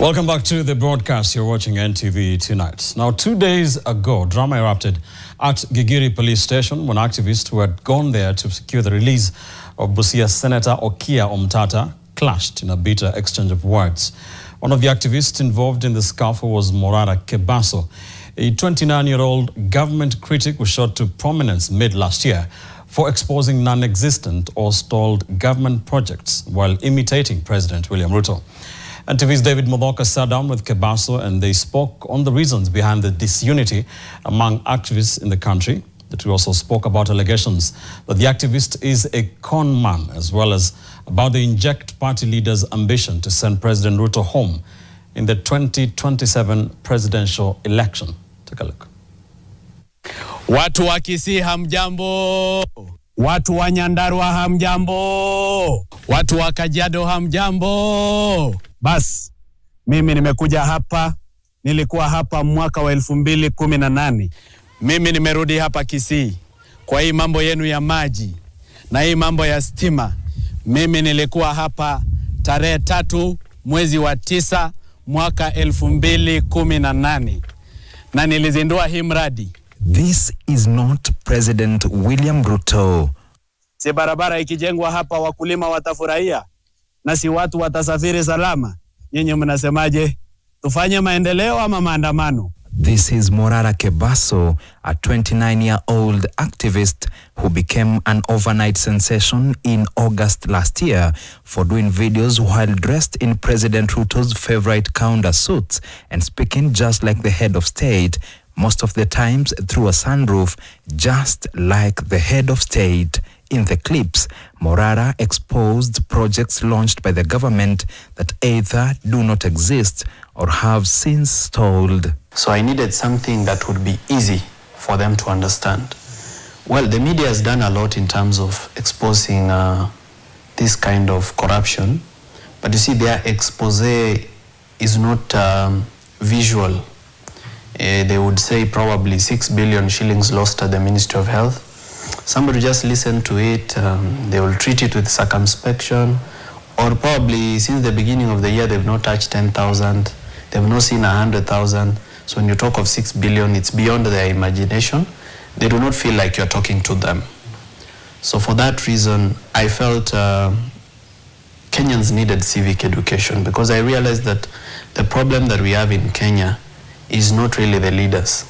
Welcome back to the broadcast. You're watching NTV tonight. Now, 2 days ago, drama erupted at Gigiri police station when activists who had gone there to secure the release of Busia Senator Okia Omtata clashed in a bitter exchange of words. One of the activists involved in the scuffle was Morara Kebaso, a 29-year-old government critic who shot to prominence mid-last year for exposing non-existent or stalled government projects while imitating President William Ruto. NTV's David Modoka sat down with Kebaso and they spoke on the reasons behind the disunity among activists in the country. The two also spoke about allegations that the activist is a con man, as well as about the inject party leader's ambition to send President Ruto home in the 2027 presidential election. Take a look. Watu wa Kisii hamjambo. Watu wa Nyandarua hamjambo. Watu wa Kajiado hamjambo. Bas, mimi nimekuja hapa, nilikuwa hapa mwaka wa 2018. Mimi nimerudi hapa Kisii kwa hii mambo yenu ya maji na hii mambo ya stima. Mimi nilikuwa hapa tarehe 3 mwezi wa 9 mwaka 2018 na nilizindua hii mradi. This is not President William Ruto. Si barabara ikijengwa hapa wakulima watafurahia na si watu watasafiri salama. Nyinyi mnasemaje? Tufanye maendeleo ama maandamano? This is Morara Kebaso, a 29-year-old activist who became an overnight sensation in August last year for doing videos while dressed in President Ruto's favorite counter suits and speaking just like the head of state, most of the times through a sunroof, just like the head of state. In the clips, Morara exposed projects launched by the government that either do not exist or have since stalled. So I needed something that would be easy for them to understand. Well, the media has done a lot in terms of exposing this kind of corruption, but you see their expose is not visual. They would say probably 6 billion shillings lost at the Ministry of Health. Somebody just listen to it, they will treat it with circumspection, or probably since the beginning of the year they've not touched 10,000, they've not seen 100,000. So when you talk of 6 billion, it's beyond their imagination. They do not feel like you're talking to them. So for that reason, I felt Kenyans needed civic education, because I realized that the problem that we have in Kenya is not really the leaders.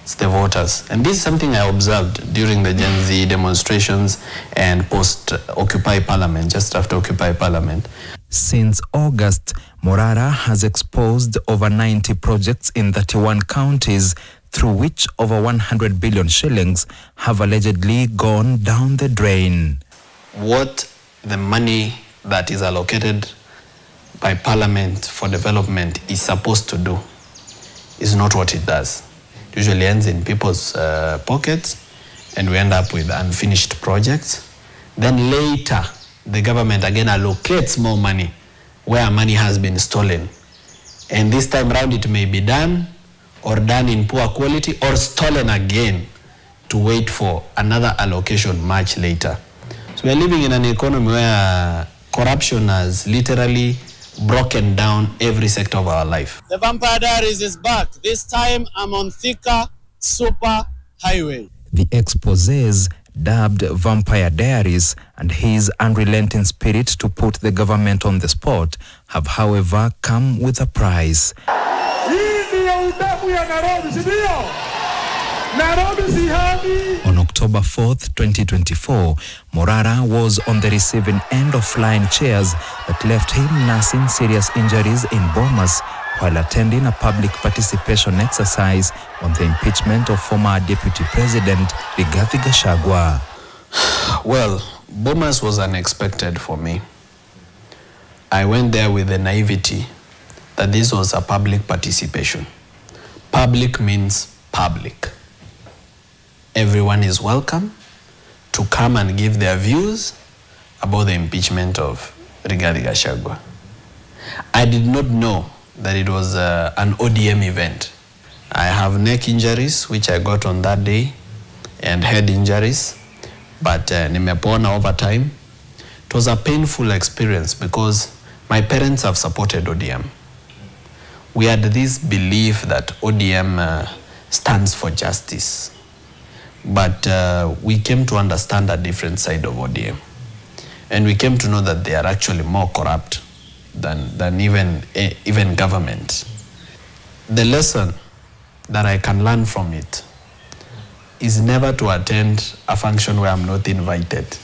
It's the voters. And this is something I observed during the Gen Z demonstrations and post-Occupy Parliament, just after Occupy Parliament. Since August, Morara has exposed over 90 projects in 31 counties, through which over 100 billion shillings have allegedly gone down the drain. What the money that is allocated by Parliament for development is supposed to do is not what it does. Usually ends in people's pockets, and we end up with unfinished projects. Then later, the government again allocates more money where money has been stolen. And this time around it may be done, or done in poor quality, or stolen again to wait for another allocation much later. So we are living in an economy where corruption has literally broken down every sector of our life. The Vampire Diaries is back. This time I'm on Thika Super Highway. The exposés, dubbed Vampire Diaries, and his unrelenting spirit to put the government on the spot have, however, come with a price. On October 4th, 2024, Morara was on the receiving end of flying chairs that left him nursing serious injuries in Bomas while attending a public participation exercise on the impeachment of former Deputy President Rigathi Gachagua. Well, Bomas was unexpected for me. I went there with the naivety that this was a public participation. Public means public. Everyone is welcome to come and give their views about the impeachment of Rigathi Gachagua. I did not know that it was an ODM event. I have neck injuries, which I got on that day, and head injuries, but nimepona over time. It was a painful experience because my parents have supported ODM. we had this belief that ODM stands for justice. But we came to understand a different side of ODM. And we came to know that they are actually more corrupt than even government. The lesson that I can learn from it is never to attend a function where I'm not invited,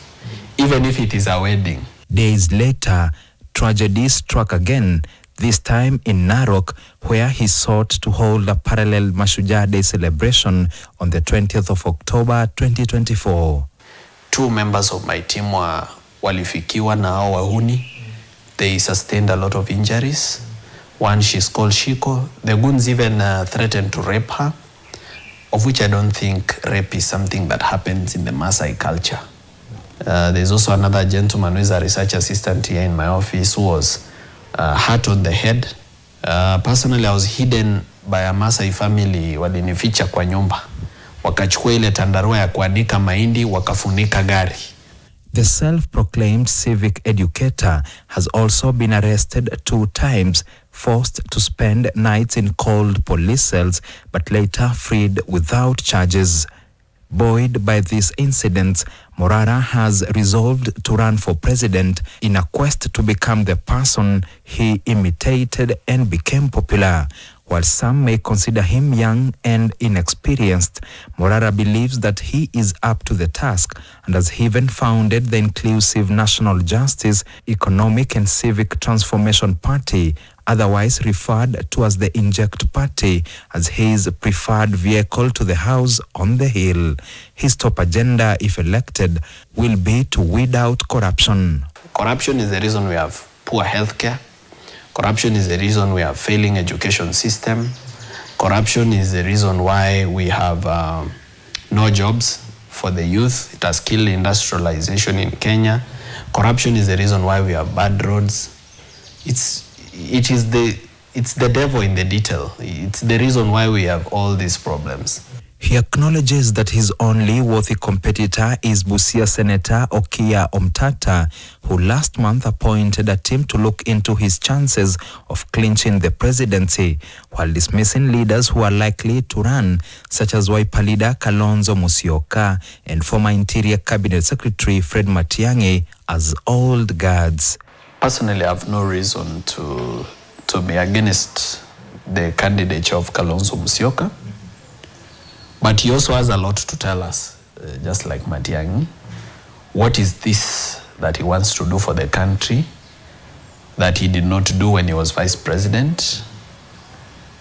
even if it is a wedding. Days later, tragedy struck again, this time in Narok, where he sought to hold a parallel Mashujaa Day celebration on the 20th of October 2024. 2 members of my team walifikiwa na hao wahuni. They sustained a lot of injuries. One, she's called Shiko. The goons even threatened to rape her, of which I don't think rape is something that happens in the Maasai culture. There's also another gentleman who is a research assistant here in my office who was hurt on the head. Personally, I was hidden by a Maasai family. Walinificha kwa nyumba. Wakachukua ile tandarua ya kuanika mahindi, wakafunika gari. The self-proclaimed civic educator has also been arrested 2 times, forced to spend nights in cold police cells, but later freed without charges. Buoyed by these incidents, Morara has resolved to run for president in a quest to become the person he imitated and became popular. While some may consider him young and inexperienced, Morara believes that he is up to the task and has even founded the Inclusive National Justice, Economic and Civic Transformation Party, otherwise referred to as the Inject Party, as his preferred vehicle to the House on the Hill. His top agenda, if elected, will be to weed out corruption. Corruption is the reason we have poor healthcare. Corruption is the reason we have failing education system. Corruption is the reason why we have no jobs for the youth. It has killed industrialization in Kenya. Corruption is the reason why we have bad roads. It's the devil in the detail. It's the reason why we have all these problems. He acknowledges that his only worthy competitor is Busia Senator Okia Omtata, who last month appointed a team to look into his chances of clinching the presidency, while dismissing leaders who are likely to run, such as Wiper leader Kalonzo Musyoka and former Interior Cabinet Secretary Fred Matiang'i, as old guards. Personally, I have no reason to be against the candidature of Kalonzo Musyoka. But he also has a lot to tell us, just like Matiang'i. What is this that he wants to do for the country that he did not do when he was vice president?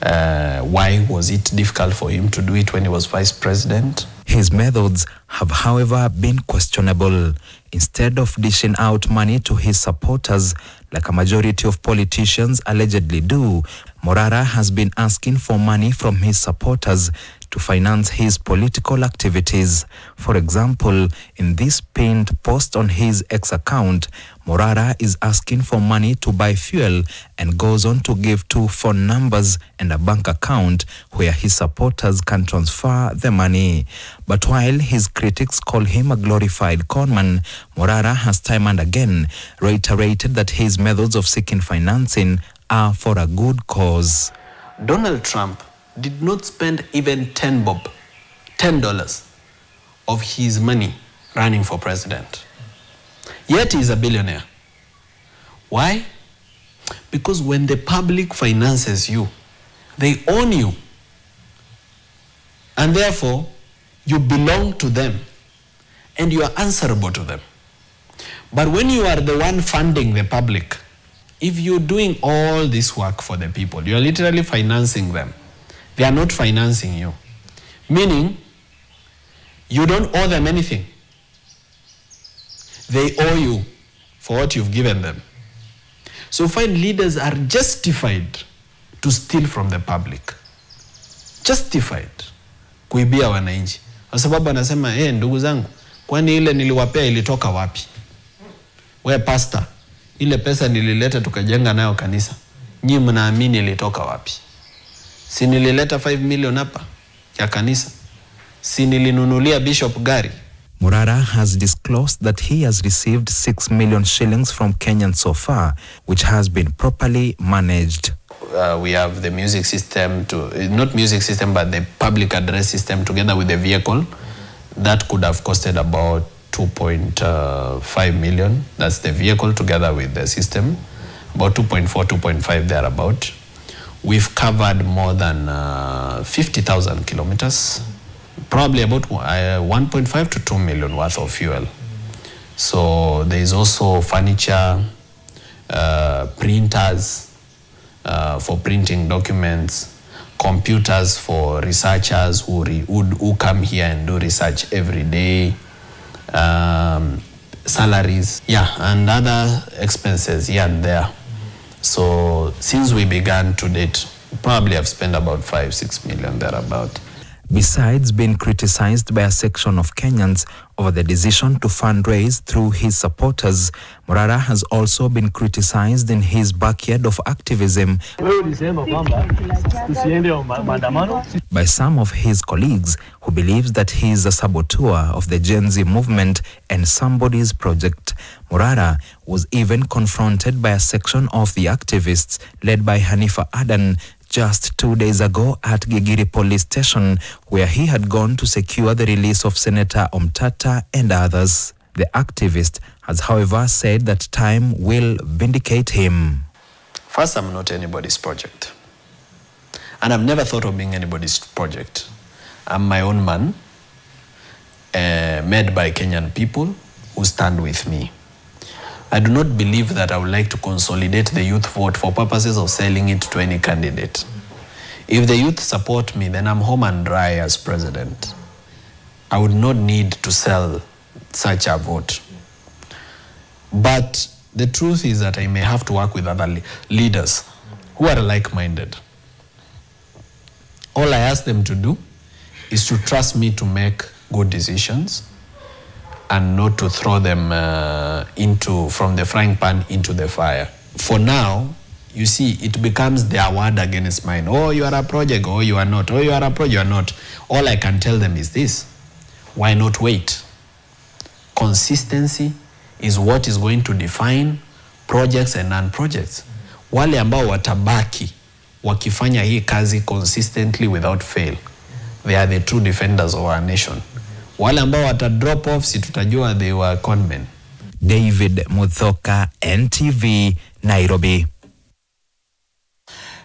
Why was it difficult for him to do it when he was vice president? His methods have, however, been questionable. Instead of dishing out money to his supporters, like a majority of politicians allegedly do, Morara has been asking for money from his supporters to finance his political activities. For example, in this pinned post on his X account, Morara is asking for money to buy fuel and goes on to give 2 phone numbers and a bank account where his supporters can transfer the money. But while his critics call him a glorified conman, Morara has time and again reiterated that his methods of seeking financing are for a good cause. Donald Trump did not spend even $10 of his money running for president. Yet he's a billionaire. Why? Because when the public finances you, they own you. And therefore, you belong to them and you are answerable to them. But when you are the one funding the public, if you're doing all this work for the people, you're literally financing them. They are not financing you. Meaning, you don't owe them anything. They owe you for what you've given them. So find leaders are justified to steal from the public. Justified. Kuibia wananchi. Kwa sababu anasema, ndugu zangu, kwani ile niliwapea ilitoka wapi? We pastor, ile pesa nilileta tukajenga nayo kanisa. Nyinyi mnaamini ilitoka wapi? Si nilileta 5 million hapa ya kanisa? Si nilinunulia bishop gari? Morara has disclosed that he has received 6 million shillings from Kenyans so far, which has been properly managed. We have the music system, not music system, but the public address system together with the vehicle. That could have costed about 2.5 million. That's the vehicle together with the system. About 2.4, 2.5 thereabout. We've covered more than 50,000 kilometers. Probably about 1.5 to 2 million worth of fuel. So there is also furniture, printers for printing documents, computers for researchers who come here and do research every day, salaries, and other expenses here and there. So since we began to date, probably have spent about 5-6 million thereabout. Besides being criticized by a section of Kenyans over the decision to fundraise through his supporters, Morara has also been criticized in his backyard of activism by some of his colleagues who believes that he is a saboteur of the Gen Z movement and somebody's project. Morara was even confronted by a section of the activists led by Hanifa Adan just 2 days ago at Gigiri police station, where he had gone to secure the release of Senator Omtata and others. The activist has, however, said that time will vindicate him. First, I'm not anybody's project. And I've never thought of being anybody's project. I'm my own man, made by Kenyan people who stand with me. I do not believe that I would like to consolidate the youth vote for purposes of selling it to any candidate. If the youth support me, then I'm home and dry as president. I would not need to sell such a vote. But the truth is that I may have to work with other leaders who are like-minded. All I ask them to do is to trust me to make good decisions and not to throw them from the frying pan into the fire. For now, you see, it becomes their word against mine. Oh, you are a project, oh, you are not. Oh, you are a project, you are not. All I can tell them is this: why not wait? Consistency is what is going to define projects and non-projects. Wale ambao watabaki wakifanya hii kazi consistently without fail, they are the true defenders of our nation. Wale ambao wata drop off, si tutajua they were conmen. David Muthoka, NTV, Nairobi.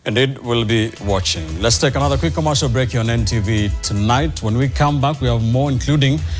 Indeed, we'll be watching. Let's take another quick commercial break here on NTV tonight. When we come back, we have more, including